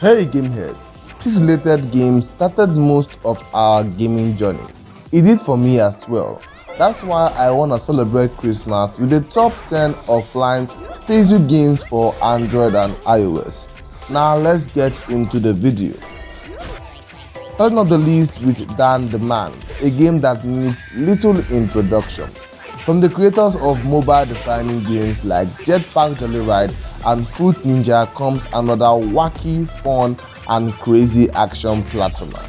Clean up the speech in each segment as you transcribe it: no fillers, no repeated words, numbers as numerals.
Hey gameheads, this related game started most of our gaming journey. It did for me as well. That's why I want to celebrate Christmas with the top 10 offline puzzle games for Android and iOS. Now let's get into the video. Starting not the least with Dan the Man, a game that needs little introduction. From the creators of mobile-defining games like Jetpack Joyride and Fruit Ninja comes another wacky, fun, and crazy action platformer.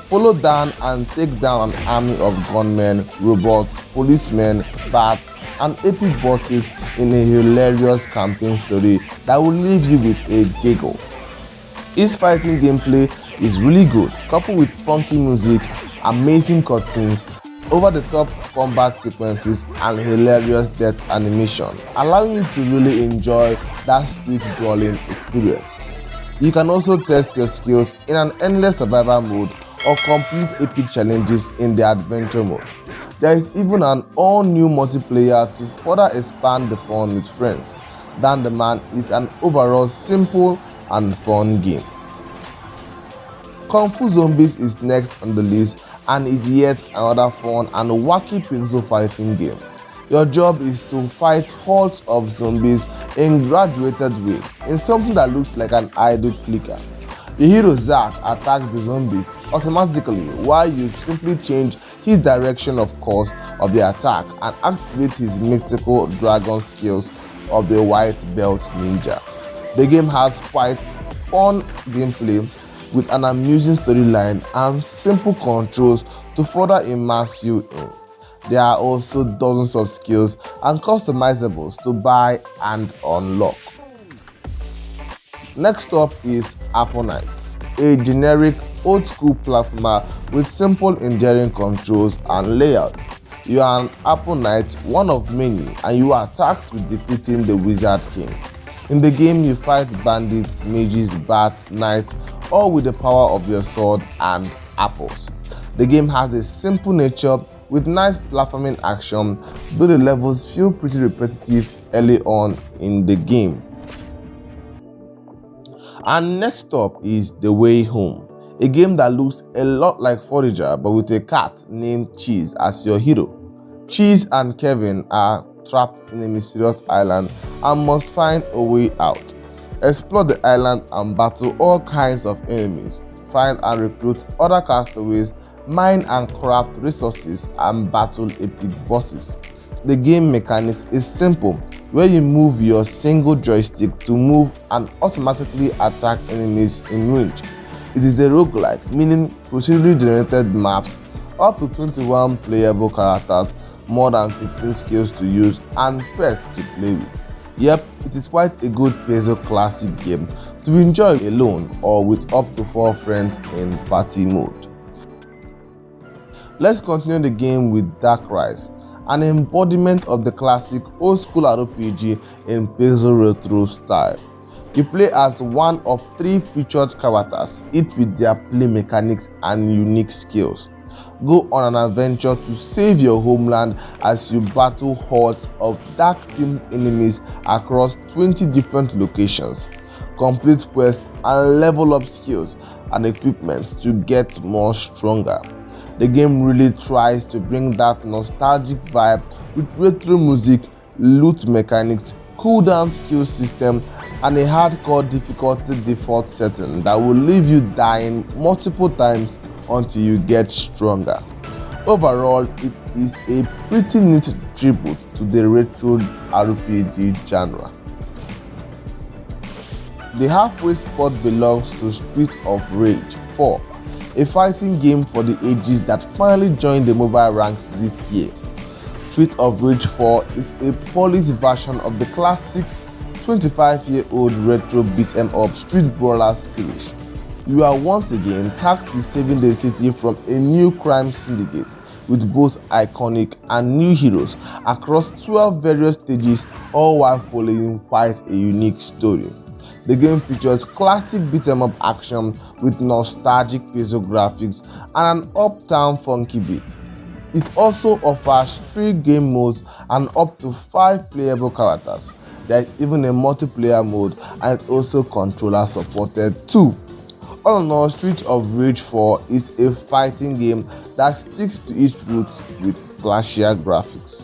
Follow Dan and take down an army of gunmen, robots, policemen, bats, and epic bosses in a hilarious campaign story that will leave you with a giggle. Its fighting gameplay is really good, coupled with funky music, amazing cutscenes, over-the-top combat sequences, and hilarious death animation, allowing you to really enjoy that street brawling experience. You can also test your skills in an endless survival mode or complete epic challenges in the adventure mode. There is even an all-new multiplayer to further expand the fun with friends. Dan the Man is an overall simple and fun game. Kung Fu Zombies is next on the list, and it's yet another fun and wacky pencil fighting game. Your job is to fight hordes of zombies in graduated waves in something that looks like an idle clicker. The hero Zack attacks the zombies automatically while you simply change his direction of course of the attack and activate his mythical dragon skills of the White Belt Ninja. The game has quite fun gameplay with an amusing storyline and simple controls to further immerse you in. There are also dozens of skills and customizables to buy and unlock. Next up is Apple Knight, a generic old-school platformer with simple enduring controls and layout. You are an Apple Knight, one of many, and you are tasked with defeating the Wizard King. In the game, you fight bandits, mages, bats, knights, all with the power of your sword and apples. The game has a simple nature with nice platforming action, though the levels feel pretty repetitive early on in the game. And next up is The Way Home, a game that looks a lot like Forager but with a cat named Cheese as your hero. Cheese and Kevin are trapped in a mysterious island and must find a way out. Explore the island and battle all kinds of enemies, find and recruit other castaways, mine and craft resources, and battle epic bosses. The game mechanics is simple, where you move your single joystick to move and automatically attack enemies in range. It is a roguelike, meaning procedurally generated maps, up to 21 playable characters, more than 15 skills to use, and pets to play with. Yep, it is quite a good puzzle classic game to enjoy alone or with up to 4 friends in party mode. Let's continue the game with Dark Rise, an embodiment of the classic old school RPG in puzzle retro style. You play as one of 3 featured characters, each with their play mechanics and unique skills. Go on an adventure to save your homeland as you battle hordes of dark-themed enemies across 20 different locations. Complete quests and level up skills and equipments to get more stronger. The game really tries to bring that nostalgic vibe with retro music, loot mechanics, cooldown skill system, and a hardcore difficulty default setting that will leave you dying multiple times until you get stronger. Overall, it is a pretty neat tribute to the retro RPG genre. The halfway spot belongs to Street of Rage 4, a fighting game for the ages that finally joined the mobile ranks this year. Street of Rage 4 is a polished version of the classic 25-year-old retro beat-em-up Street Brawler series. You are once again tasked with saving the city from a new crime syndicate with both iconic and new heroes across 12 various stages, all while following quite a unique story. The game features classic beat-em-up action with nostalgic puzzle graphics and an uptown funky beat. It also offers 3 game modes and up to 5 playable characters. There is even a multiplayer mode and also controller supported too. All in all, Street of Rage 4 is a fighting game that sticks to its roots with flashier graphics.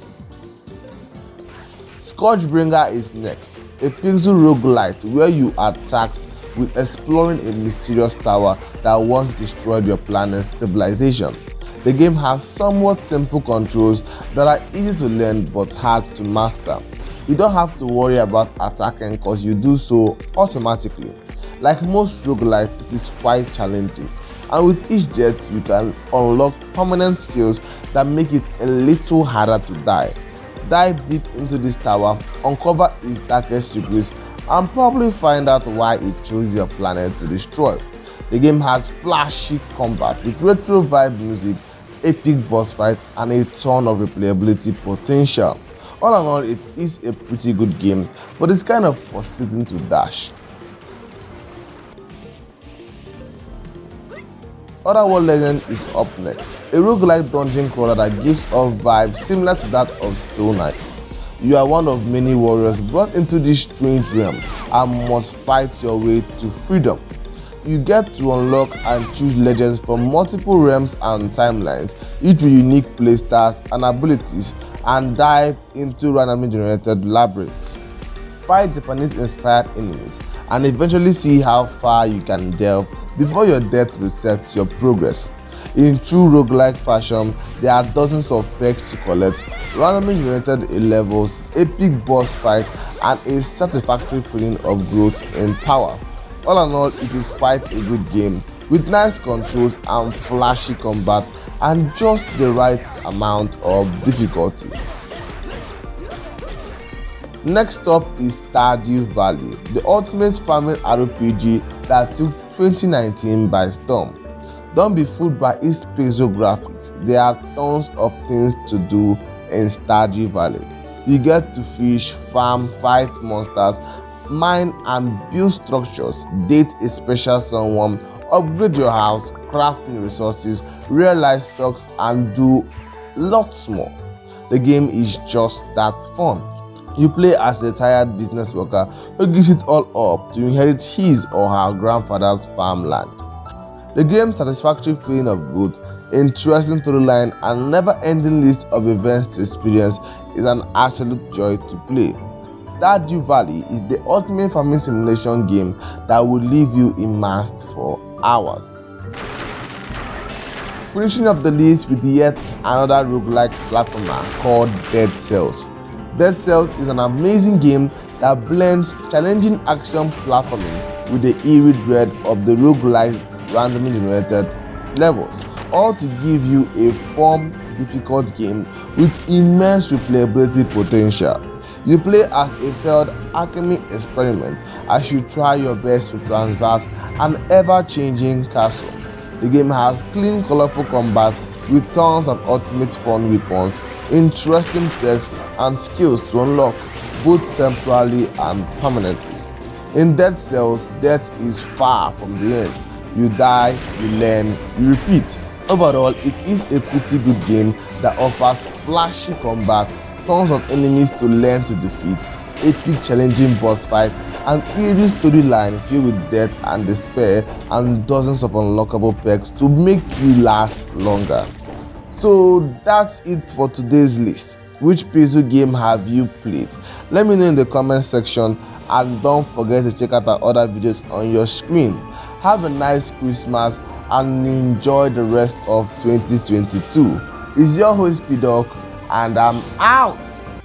ScourgeBringer is next, a pixel roguelite where you are tasked with exploring a mysterious tower that once destroyed your planet's civilization. The game has somewhat simple controls that are easy to learn but hard to master. You don't have to worry about attacking because you do so automatically. Like most roguelites, it is quite challenging, and with each death you can unlock permanent skills that make it a little harder to die. Dive deep into this tower, uncover its darkest secrets, and probably find out why it chose your planet to destroy. The game has flashy combat with retro vibe music, epic boss fight, and a ton of replayability potential. All in all, it is a pretty good game, but it's kind of frustrating to dash. Otherworld Legend is up next, a roguelike dungeon crawler that gives off vibes similar to that of Soul Knight. You are one of many warriors brought into this strange realm and must fight your way to freedom. You get to unlock and choose legends from multiple realms and timelines, each with unique playstyles and abilities, and dive into randomly generated labyrinths. Fight Japanese-inspired enemies and eventually see how far you can delve before your death resets your progress. In true roguelike fashion, there are dozens of perks to collect, randomly generated levels, epic boss fights, and a satisfactory feeling of growth in power. All in all, it is quite a good game with nice controls and flashy combat and just the right amount of difficulty. Next up is Stardew-valley, the ultimate farming RPG that took 2019 by storm. Don't be fooled by its pixel graphics. There are tons of things to do in Stardew-valley. You get to fish, farm, fight monsters, mine and build structures, date a special someone, upgrade your house, craft new resources, real livestock, and do lots more. The game is just that fun. You play as a tired business worker who gives it all up to inherit his or her grandfather's farmland. The game's satisfactory feeling of growth, interesting storyline, and never-ending list of events to experience is an absolute joy to play. Stardew-valley is the ultimate farming simulation game that will leave you immersed for hours. Finishing up the list with yet another roguelike platformer called Dead Cells. Dead Cells is an amazing game that blends challenging action platforming with the eerie dread of the roguelike randomly generated levels, all to give you a fun, difficult game with immense replayability potential. You play as a failed alchemy experiment as you try your best to traverse an ever-changing castle. The game has clean, colorful combat with tons of ultimate fun weapons, interesting perks, and skills to unlock, both temporarily and permanently. In Dead Cells, death is far from the end. You die, you learn, you repeat. Overall, it is a pretty good game that offers flashy combat, tons of enemies to learn to defeat, epic challenging boss fights, an eerie storyline filled with death and despair, and dozens of unlockable perks to make you last longer. So that's it for today's list. Which puzzle game have you played? Let me know in the comment section, and don't forget to check out our other videos on your screen. Have a nice Christmas and enjoy the rest of 2022. It's your host PEDOC, and I'm out.